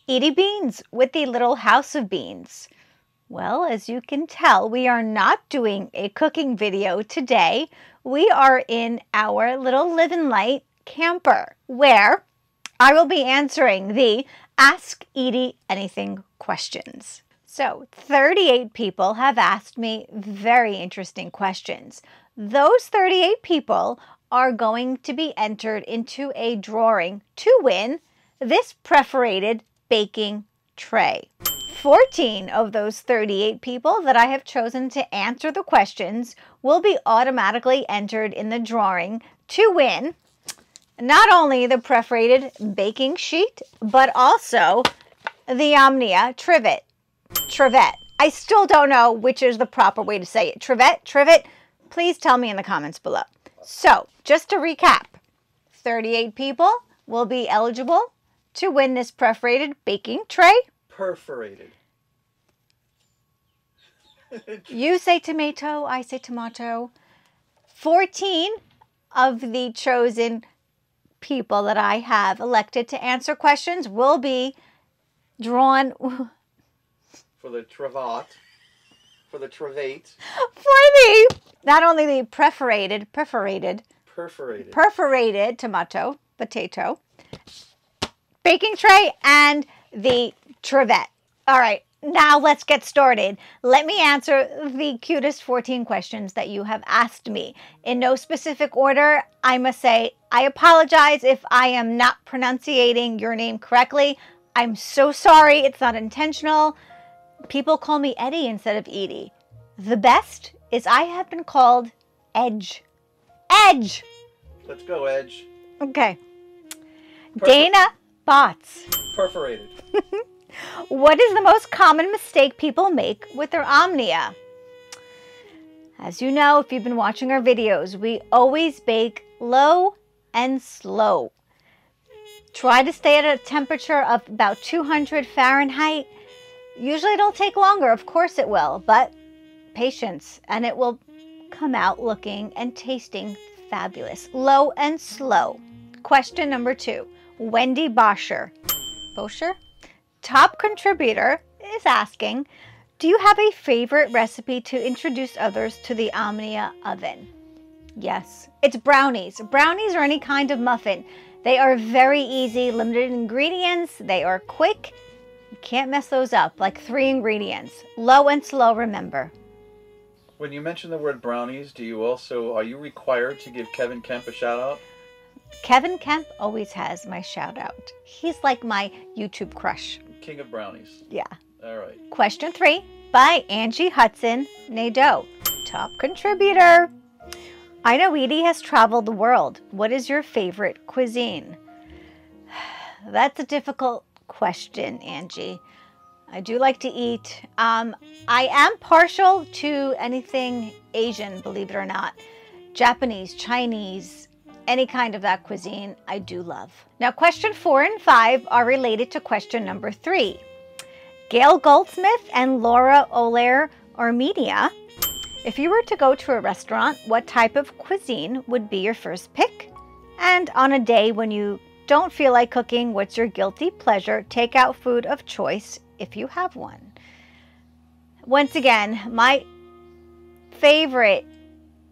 Edye beans with the little house of beans. Well, as you can tell, we are not doing a cooking video today. We are in our little Livin' Light camper where I will be answering the Ask Edye Anything questions. So 38 people have asked me very interesting questions. Those 38 people are going to be entered into a drawing to win this perforated baking tray. 14 of those 38 people that I have chosen to answer the questions will be automatically entered in the drawing to win not only the perforated baking sheet, but also the Omnia trivet. I still don't know which is the proper way to say it. Trivet? Please tell me in the comments below. So, just to recap, 38 people will be eligible to win this perforated baking tray. Perforated. You say tomato, I say tomato. 14 of the chosen people that I have elected to answer questions will be drawn for the trivet. For not only the perforated potato, baking tray, and the trivet. All right, now let's get started. Let me answer the cutest 14 questions that you have asked me. In no specific order, I must say, I apologize if I am not pronouncing your name correctly. I'm so sorry, it's not intentional. People call me Edye instead of Edye. The best is I have been called Edge. Edge! Let's go, Edge. Okay. Dana Bots. Perforated. What is the most common mistake people make with their Omnia? As you know, if you've been watching our videos, we always bake low and slow. Try to stay at a temperature of about 200 Fahrenheit. Usually it'll take longer, of course it will, but patience, and it will come out looking and tasting fabulous. Low and slow. Question number 2. Wendy Bosher, top contributor, is asking, do you have a favorite recipe to introduce others to the Omnia oven? Yes, it's brownies. Brownies or any kind of muffin. They are very easy, limited ingredients. They are quick. You can't mess those up, like 3 ingredients. Low and slow, remember. When you mention the word brownies, are you required to give Kevin Kemp a shout out? Kevin Kemp always has my shout out. He's like my YouTube crush. King of brownies. Yeah. All right. Question 3 by Angie Hudson Nadeau, top contributor. I know Edye has traveled the world. What is your favorite cuisine? That's a difficult question, Angie. I do like to eat. I am partial to anything Asian, believe it or not. Japanese, Chinese, any kind of that cuisine, I do love. Now, question 4 and 5 are related to question number 3. Gail Goldsmith and Laura Olair Armenia. If you were to go to a restaurant, what type of cuisine would be your first pick? And on a day when you don't feel like cooking, what's your guilty pleasure takeout food of choice if you have one? Once again, my favorite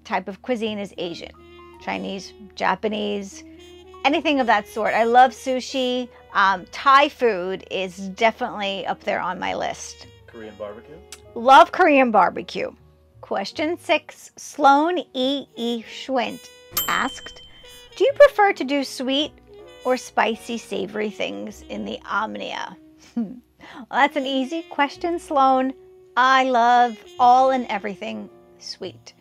type of cuisine is Asian. Chinese, Japanese, anything of that sort. I love sushi. Thai food is definitely up there on my list. Korean barbecue? Love Korean barbecue. Question 6, Sloan E. Schwint asked, do you prefer to do sweet or spicy savory things in the Omnia? Well, that's an easy question, Sloan. I love all and everything sweet.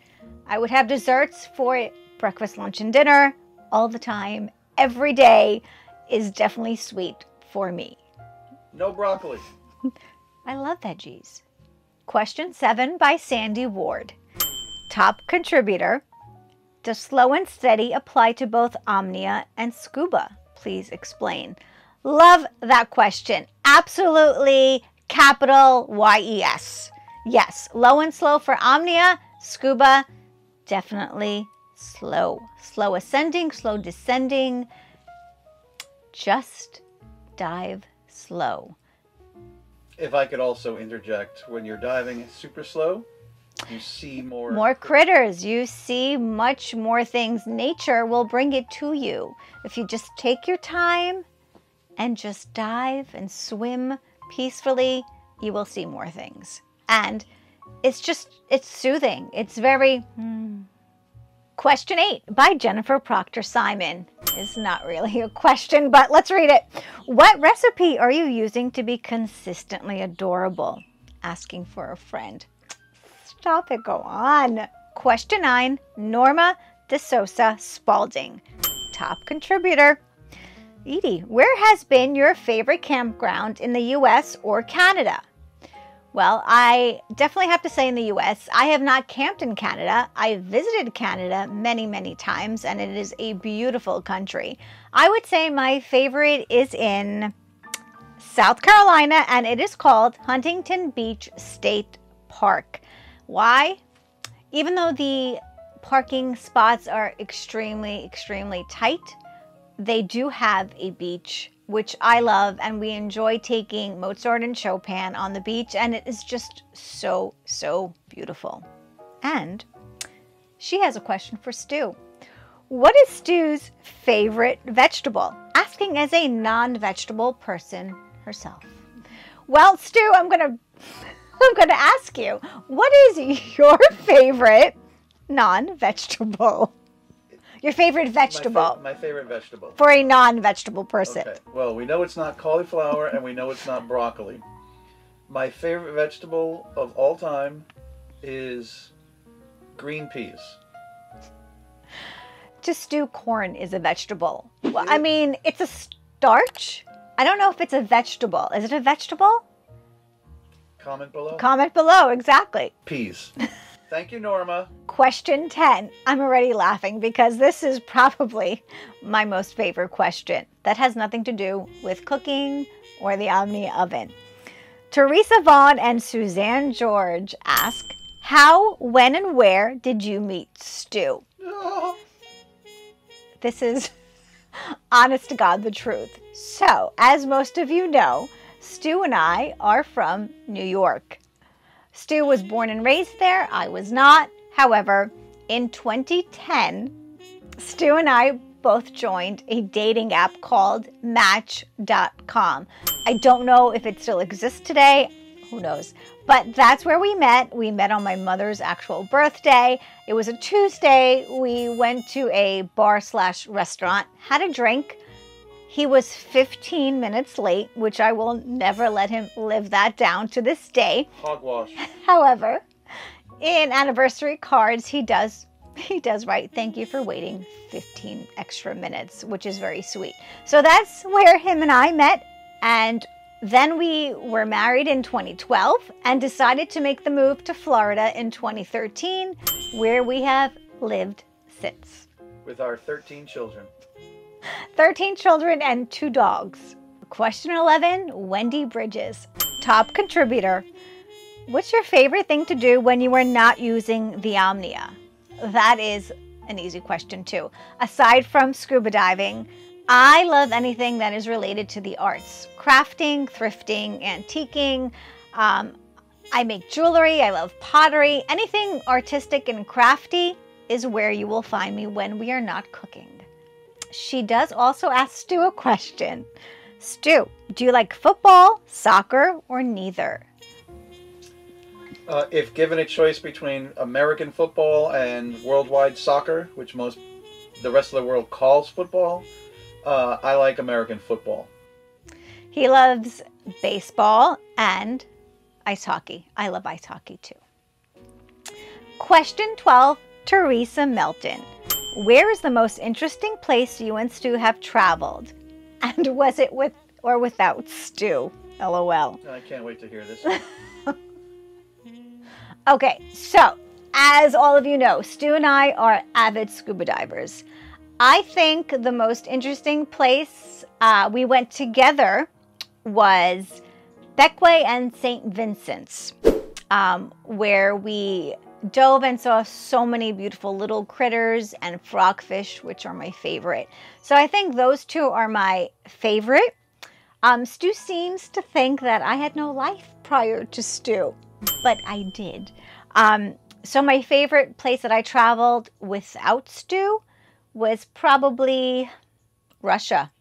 I would have desserts for breakfast, lunch, and dinner all the time. Every day is definitely sweet for me. No broccoli. I love veggies. Question 7 by Sandy Ward, top contributor. Does slow and steady apply to both Omnia and Scuba? Please explain. Love that question. Absolutely, capital Y-E-S. Yes, low and slow for Omnia. Scuba, definitely slow. Slow ascending, slow descending. Just dive slow. If I could also interject, when you're diving super slow, you see more... More critters. You see much more things. Nature will bring it to you. If you just take your time and just dive and swim peacefully, you will see more things. And it's soothing. It's very... Question 8 by Jennifer Proctor Simon. It's not really a question, but let's read it. What recipe are you using to be consistently adorable? Asking for a friend. Stop it, go on. Question 9, Norma DeSosa Spalding. Top contributor. Edie, where has been your favorite campground in the US or Canada? Well, I definitely have to say in the US. I have not camped in Canada. I visited Canada many, many times, and it is a beautiful country. I would say my favorite is in South Carolina, and it is called Huntington Beach State Park. Why? Even though the parking spots are extremely, extremely tight, they do have a beach, which I love, and we enjoy taking Mozart and Chopin on the beach, and it is just so, so beautiful. And she has a question for Stu. What is Stu's favorite vegetable? Asking as a non-vegetable person herself. Well, Stu, I'm gonna ask you, what is your favorite non-vegetable? Your favorite vegetable. My favorite vegetable. For a non-vegetable person. Okay. Well, we know it's not cauliflower and we know it's not broccoli. My favorite vegetable of all time is green peas. To Stu, corn is a vegetable. Well, I mean, it's a starch. I don't know if it's a vegetable. Is it a vegetable? Comment below. Comment below, exactly. Peas. Thank you, Norma. Question 10. I'm already laughing because this is probably my most favorite question. That has nothing to do with cooking or the Omnia oven. Teresa Vaughn and Suzanne George ask, how, when, and where did you meet Stu? Oh. This is honest to God the truth. So, as most of you know, Stu and I are from New York. Stu was born and raised there. I was not. However, in 2010, Stu and I both joined a dating app called Match.com. I don't know if it still exists today. Who knows? But that's where we met. We met on my mother's actual birthday. It was a Tuesday. We went to a bar/restaurant, had a drink. He was 15 minutes late, which I will never let him live that down to this day. Hogwash. However, in anniversary cards, he does write, thank you for waiting 15 extra minutes, which is very sweet. So that's where him and I met. And then we were married in 2012 and decided to make the move to Florida in 2013, where we have lived since. With our 13 children. 13 children and 2 dogs. Question 11, Wendy Bridges, top contributor. What's your favorite thing to do when you are not using the Omnia? That is an easy question too. Aside from scuba diving, I love anything that is related to the arts. Crafting, thrifting, antiquing. I make jewelry. I love pottery. Anything artistic and crafty is where you will find me when we are not cooking. She does also ask Stu a question. Stu, do you like football, soccer, or neither? If given a choice between American football and worldwide soccer, which the rest of the world calls football, I like American football. He loves baseball and ice hockey. I love ice hockey too. Question 12, Teresa Melton. Where is the most interesting place you and Stu have traveled? And was it with or without Stu? LOL. I can't wait to hear this. Okay, so as all of you know, Stu and I are avid scuba divers. I think the most interesting place we went together was Beckway and St. Vincent's, where we dove and saw so many beautiful little critters and frogfish, which are my favorite. So I think those two are my favorite. Stu seems to think that I had no life prior to Stu, but I did. So my favorite place that I traveled without Stu was probably Russia.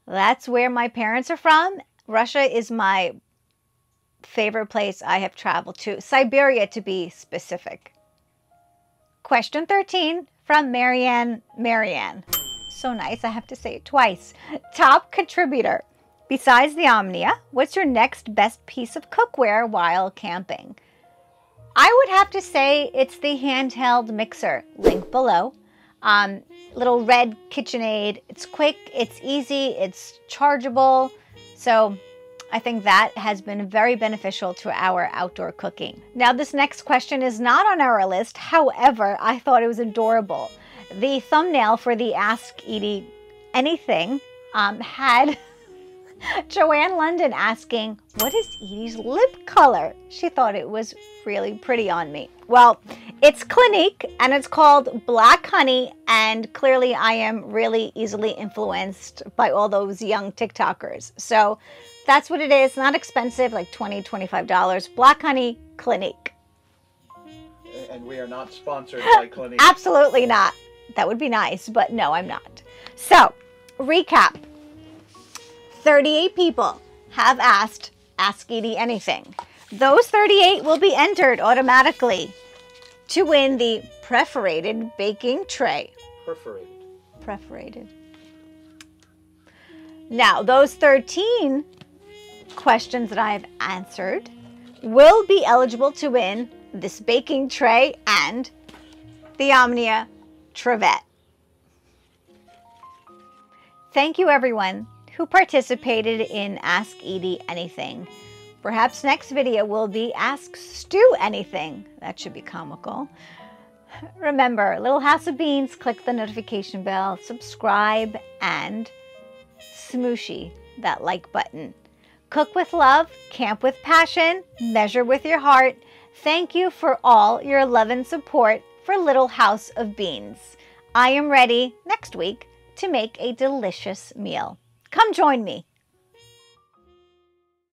That's where my parents are from. Russia is my favorite place I have traveled to. Siberia, to be specific. Question 13 from Marianne. So nice, I have to say it twice. Top contributor. Besides the Omnia, what's your next best piece of cookware while camping? I would have to say it's the handheld mixer. Link below. Little red KitchenAid. It's quick, it's easy, it's chargeable. So I think that has been very beneficial to our outdoor cooking. Now, this next question is not on our list. However, I thought it was adorable. The thumbnail for the Ask Edye Anything had Joanne London asking, what is Edye's lip color? She thought it was really pretty on me. Well, it's Clinique and it's called Black Honey, and clearly I am really easily influenced by all those young TikTokers. So that's what it is. Not expensive, like $20, $25. Black Honey, Clinique. And we are not sponsored by Clinique. Absolutely not. That would be nice, but no, I'm not. So, recap. 38 people have asked Ask Edye Anything. Those 38 will be entered automatically to win the perforated baking tray. Perforated. Now, those 13 questions that I have answered will be eligible to win this baking tray and the Omnia trivet. Thank you, everyone who participated in Ask Edye Anything. Perhaps next video will be Ask Stu Anything. That should be comical. Remember, Little House of Beans, click the notification bell, subscribe, and smooshy that like button. Cook with love, camp with passion, measure with your heart. Thank you for all your love and support for Little House of Beans. I am ready next week to make a delicious meal. Come join me.